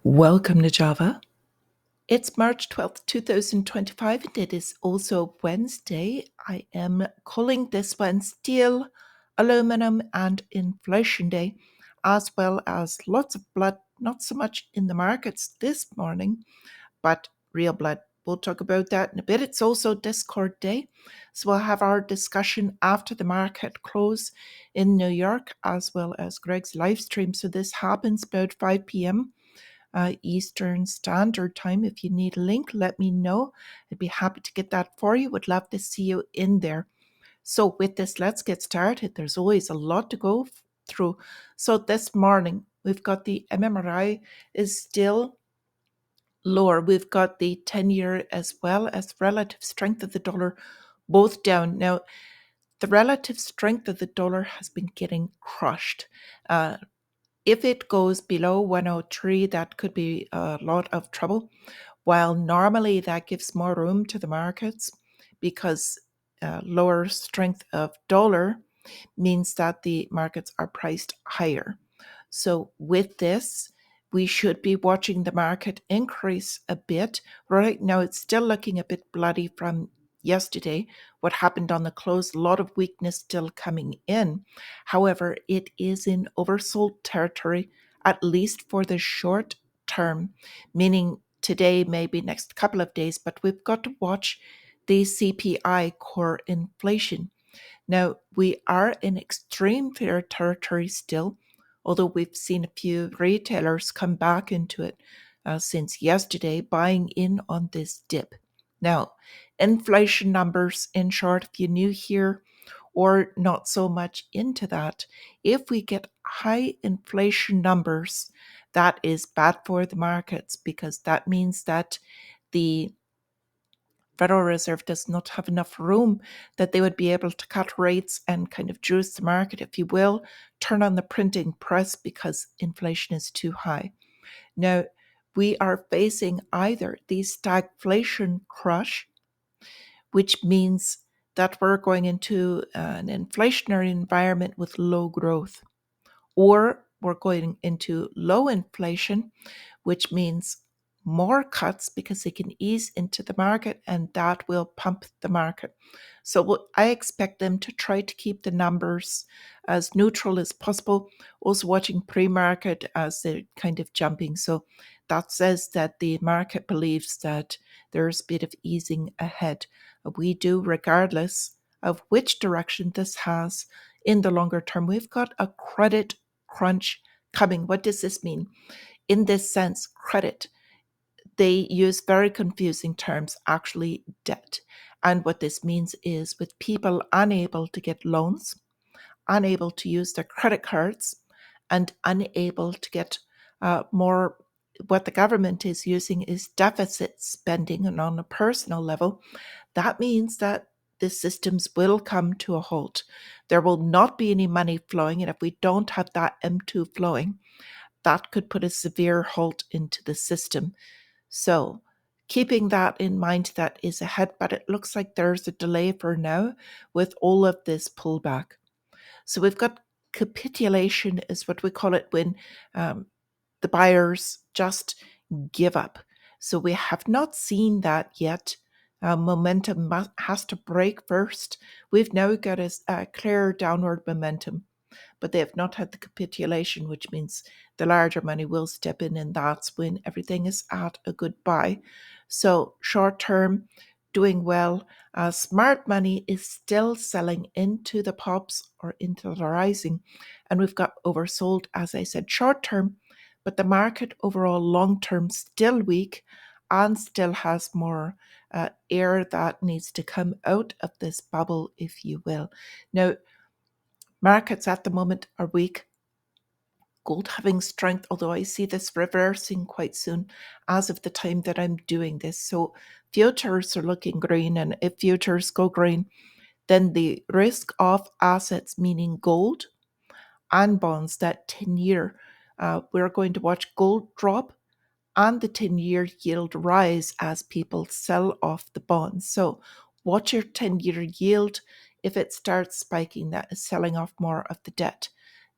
Welcome to Java. It's March 12th, 2025, and it is also Wednesday. I am calling this one Steel, Aluminum, and Inflation Day, as well as lots of blood, not so much in the markets this morning, but real blood. We'll talk about that in a bit. It's also Discord Day, so we'll have our discussion after the market close in New York, as well as Greg's live stream. So this happens about 5 p.m. Eastern Standard Time. If you need a link, let me know. I'd be happy to get that for you. Would love to see you in there. So with this, let's get started. There's always a lot to go through. So this morning, we've got the MMRI is still lower. We've got the 10-year as well as relative strength of the dollar both down. Now, the relative strength of the dollar has been getting crushed. If it goes below 103, that could be a lot of trouble. While normally that gives more room to the markets because lower strength of dollar means that the markets are priced higher. So with this, we should be watching the market increase a bit. Right now, it's still looking a bit bloody from yesterday. What happened on the close, a lot of weakness still coming in. However, it is in oversold territory, at least for the short term, meaning today, maybe next couple of days, but we've got to watch the CPI core inflation. Now, we are in extreme fear territory still, although we've seen a few retailers come back into it since yesterday, buying in on this dip. Now, inflation numbers, in short, if you're new here or not so much into that, if we get high inflation numbers, that is bad for the markets because that means that the Federal Reserve does not have enough room that they would be able to cut rates and kind of juice the market, if you will, turn on the printing press because inflation is too high. Now, we are facing either the stagflation crush, which means that we're going into an inflationary environment with low growth, or we're going into low inflation, which means more cuts because they can ease into the market and that will pump the market. So I expect them to try to keep the numbers as neutral as possible. Also watching pre-market as they're kind of jumping. So that says that the market believes that there's a bit of easing ahead. We do, regardless of which direction this has in the longer term. We've got a credit crunch coming. What does this mean? In this sense, credit, they use very confusing terms, actually debt. And what this means is with people unable to get loans, unable to use their credit cards, and unable to get more, what the government is using is deficit spending. And on a personal level, that means that the systems will come to a halt. There will not be any money flowing. And if we don't have that M2 flowing, that could put a severe halt into the system. So keeping that in mind, that is ahead, but it looks like there's a delay for now with all of this pullback. So we've got capitulation is what we call it when the buyers just give up. So we have not seen that yet. Momentum has to break first. We've now got a clear downward momentum, but they have not had the capitulation, which means the larger money will step in, and that's when everything is at a good buy. So short term, doing well. Smart money is still selling into the pops or into the rising, and we've got oversold, as I said, short term, but the market overall long term still weak and still has more air that needs to come out of this bubble, if you will. Now, markets at the moment are weak. Gold having strength, although I see this reversing quite soon as of the time that I'm doing this. So futures are looking green, and if futures go green, then the risk of assets, meaning gold and bonds, that 10-year, we're going to watch gold drop and the 10-year yield rise as people sell off the bonds. So watch your 10-year yield. If it starts spiking, that is selling off more of the debt.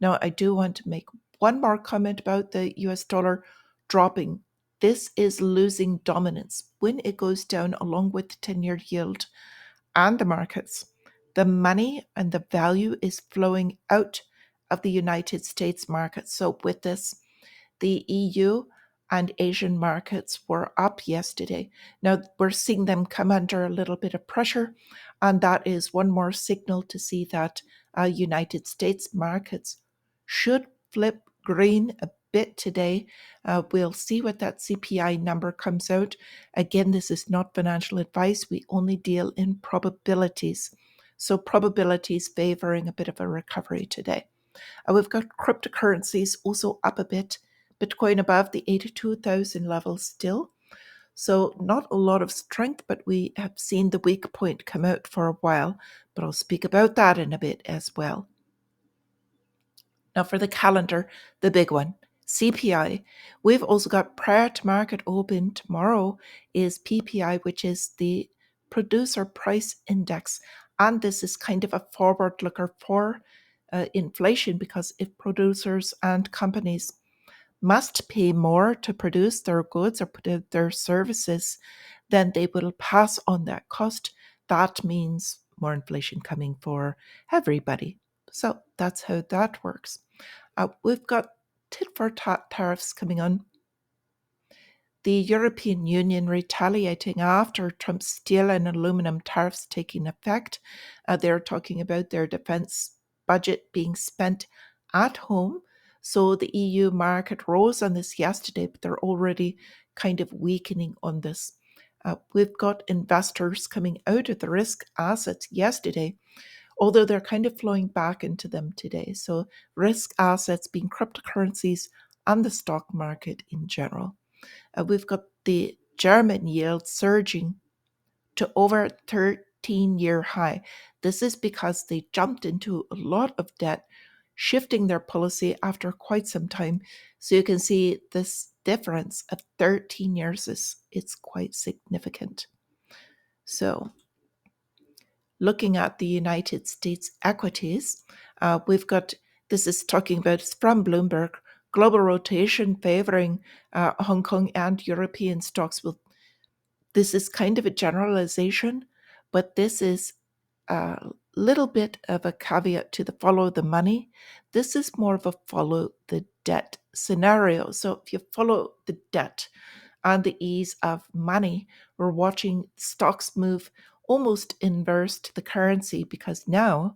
Now, I do want to make one more comment about the US dollar. dropping. This is losing dominance. When it goes down along with the 10-year yield and the markets, the money and the value is flowing out of the United States market. So with this, the EU and Asian markets were up yesterday. Now we're seeing them come under a little bit of pressure, and that is one more signal to see that United States markets should flip green a bit today. We'll see what that CPI number comes out. Again, this is not financial advice. We only deal in probabilities. So probabilities favoring a bit of a recovery today. We've got cryptocurrencies also up a bit. Bitcoin above the 82,000 level still. So not a lot of strength, but we have seen the weak point come out for a while. But I'll speak about that in a bit as well. Now for the calendar, the big one, CPI. We've also got prior to market open tomorrow is PPI, which is the producer price index. And this is kind of a forward looker for inflation, because if producers and companies must pay more to produce their goods or put out their services, then they will pass on that cost. That means more inflation coming for everybody. So that's how that works. We've got tit for tat tariffs coming on. The European Union retaliating after Trump's steel and aluminum tariffs taking effect. They're talking about their defense budget being spent at home. So the EU market rose on this yesterday, but they're already kind of weakening on this. We've got investors coming out of the risk assets yesterday, although they're kind of flowing back into them today. So risk assets being cryptocurrencies and the stock market in general. We've got the German yield surging to over 13-year high. This is because they jumped into a lot of debt, shifting their policy after quite some time. So you can see this difference of 13 years it's quite significant. So looking at the United States equities, we've got, this is talking about, it's from Bloomberg, global rotation favoring Hong Kong and European stocks. Well, this is kind of a generalization, but this is a little bit of a caveat to the follow the money. This is more of a follow the debt scenario. So if you follow the debt and the ease of money, we're watching stocks move almost inverse to the currency, because now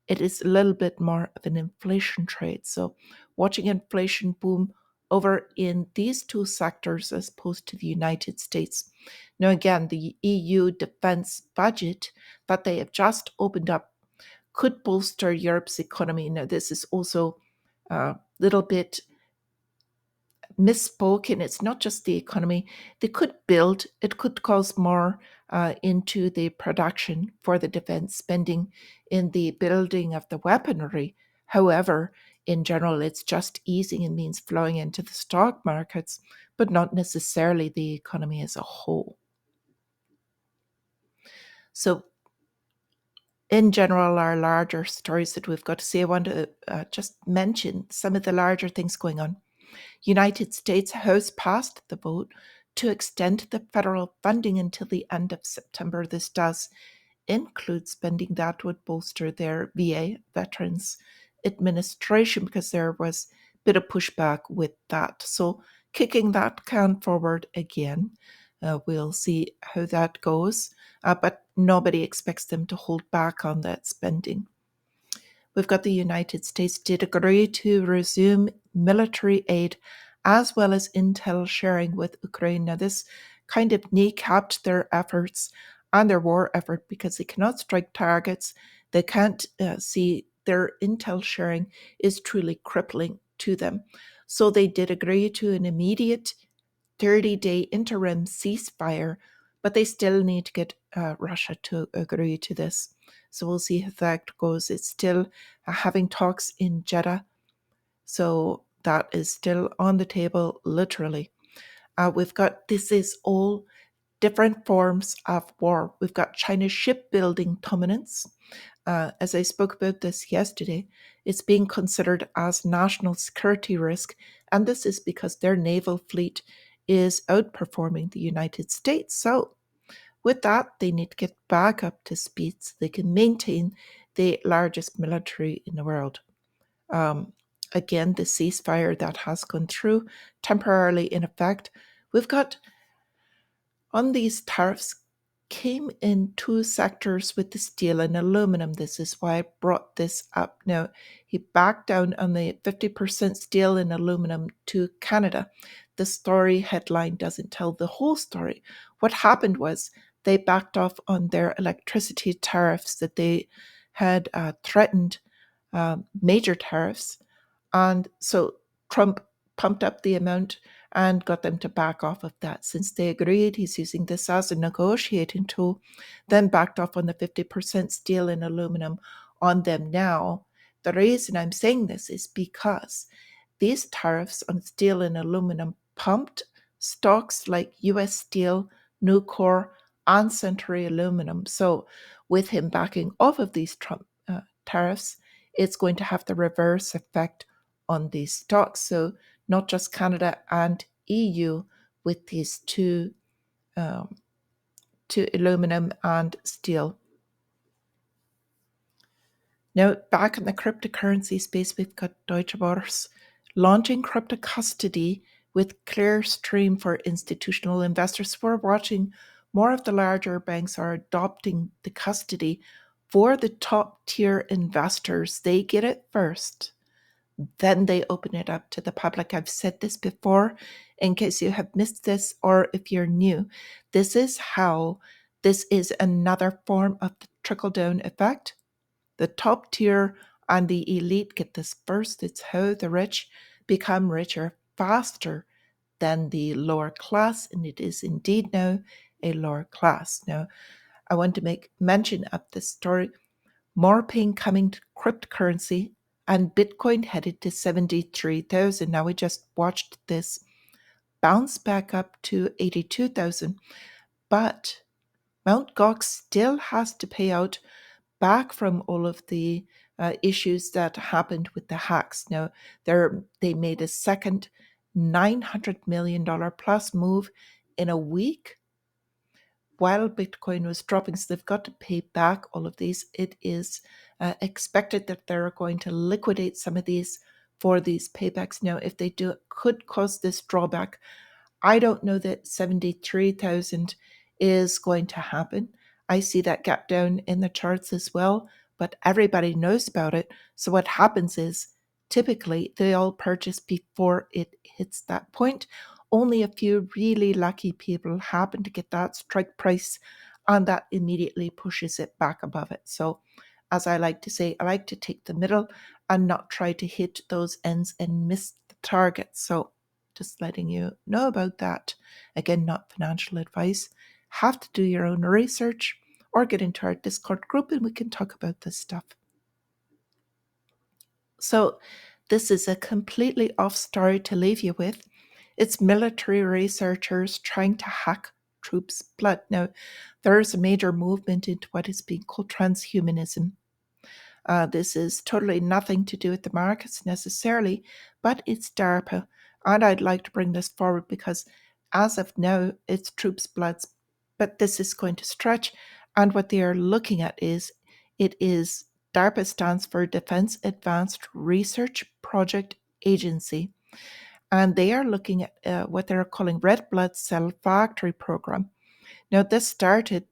it is a little bit more of an inflation trade. So watching inflation boom over in these two sectors as opposed to the United States. Now, again, the EU defense budget that they have just opened up could bolster Europe's economy. Now, this is also a little bit misspoken. It's not just the economy. They could build, it could cause more into the production for the defense spending in the building of the weaponry. However, in general, it's just easing and means flowing into the stock markets, but not necessarily the economy as a whole. So in general, our larger stories that we've got to see, I want to just mention some of the larger things going on. United States House passed the vote to extend the federal funding until the end of September. This does include spending that would bolster their VA, Veterans Administration, because there was a bit of pushback with that. So kicking that can forward again. We'll see how that goes, but nobody expects them to hold back on that spending. We've got the United States did agree to resume military aid as well as intel sharing with Ukraine. Now, this kind of kneecapped their efforts and their war effort, because they cannot strike targets. They can't see their intel sharing is truly crippling to them. So they did agree to an immediate 30-day interim ceasefire, but they still need to get Russia to agree to this. So we'll see how that goes. It's still having talks in Jeddah. So that is still on the table, literally. We've got, this is all different forms of war. We've got China's shipbuilding dominance. as I spoke about this yesterday, it's being considered as national security risk, and this is because their naval fleet is outperforming the United States. So, with that, they need to get back up to speed so they can maintain the largest military in the world. Um, Again, the ceasefire that has gone through temporarily in effect. We've got on these tariffs came in two sectors with the steel and aluminum. This is why I brought this up. Now, he backed down on the 50% steel and aluminum to Canada. The story headline doesn't tell the whole story. What happened was they backed off on their electricity tariffs that they had threatened, major tariffs, and so Trump pumped up the amount and got them to back off of that. Since they agreed, he's using this as a negotiating tool, then backed off on the 50% steel and aluminum on them now. The reason I'm saying this is because these tariffs on steel and aluminum pumped stocks like US Steel, Nucor, and Century Aluminum. So, with him backing off of these Trump tariffs, it's going to have the reverse effect on these stocks. So, not just Canada and EU with these um, two aluminum and steel. Now, back in the cryptocurrency space, we've got Deutsche Börse launching crypto custody with Clearstream for institutional investors. We're watching more of the larger banks are adopting the custody for the top tier investors. They get it first, then they open it up to the public. I've said this before in case you have missed this or if you're new. This is how this is another form of the trickle down effect. The top tier and the elite get this first. It's how the rich become richer faster than the lower class, and it is indeed now a lower class. Now, I want to make mention of this story. More pain coming to cryptocurrency, and Bitcoin headed to 73,000. Now, we just watched this bounce back up to 82,000, but Mt. Gox still has to pay out back from all of the issues that happened with the hacks. Now, they made a second $900 million plus move in a week while Bitcoin was dropping. So they've got to pay back all of these. It is expected that they're going to liquidate some of these for these paybacks. Now, if they do, it could cause this drawback. I don't know that 73,000 is going to happen. I see that gap down in the charts as well, but everybody knows about it. So what happens is typically they all purchase before it hits that point. Only a few really lucky people happen to get that strike price, and that immediately pushes it back above it. So, as I like to say, I like to take the middle and not try to hit those ends and miss the target. So, just letting you know about that. Again, not financial advice. Have to do your own research or get into our Discord group and we can talk about this stuff. So, this is a completely off story to leave you with. It's military researchers trying to hack troops' blood. Now, there's a major movement into what is being called transhumanism. This is totally nothing to do with the markets necessarily, but it's DARPA. And I'd like to bring this forward because as of now, it's troops' bloods, but this is going to stretch. And what they are looking at is it is DARPA stands for Defense Advanced Research Project Agency. And they are looking at what they're calling red blood cell factory program. Now, this started,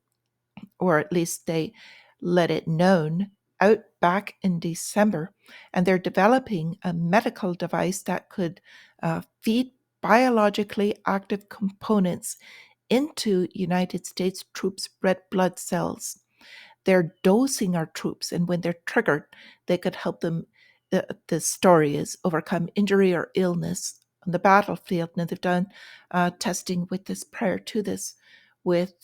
or at least they let it known, out back in December, and they're developing a medical device that could feed biologically active components into United States troops' red blood cells. They're dosing our troops, and when they're triggered, they could help them. The story is overcome injury or illness on the battlefield. Now, they've done testing with this prior to this with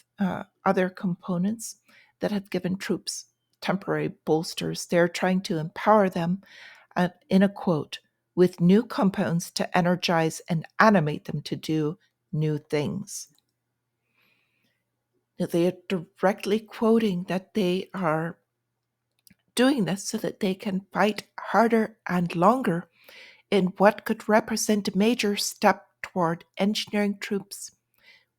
other components that have given troops temporary bolsters. They're trying to empower them, in a quote, with new compounds to energize and animate them to do new things. Now, they are directly quoting that they are doing this so that they can fight harder and longer in what could represent a major step toward engineering troops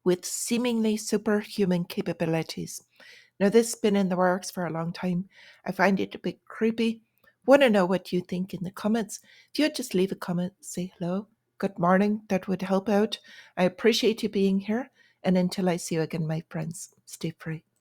with seemingly superhuman capabilities. Now, this has been in the works for a long time. I find it a bit creepy. Want to know what you think in the comments? If you would just leave a comment, say hello, good morning, that would help out. I appreciate you being here. And until I see you again, my friends, stay free.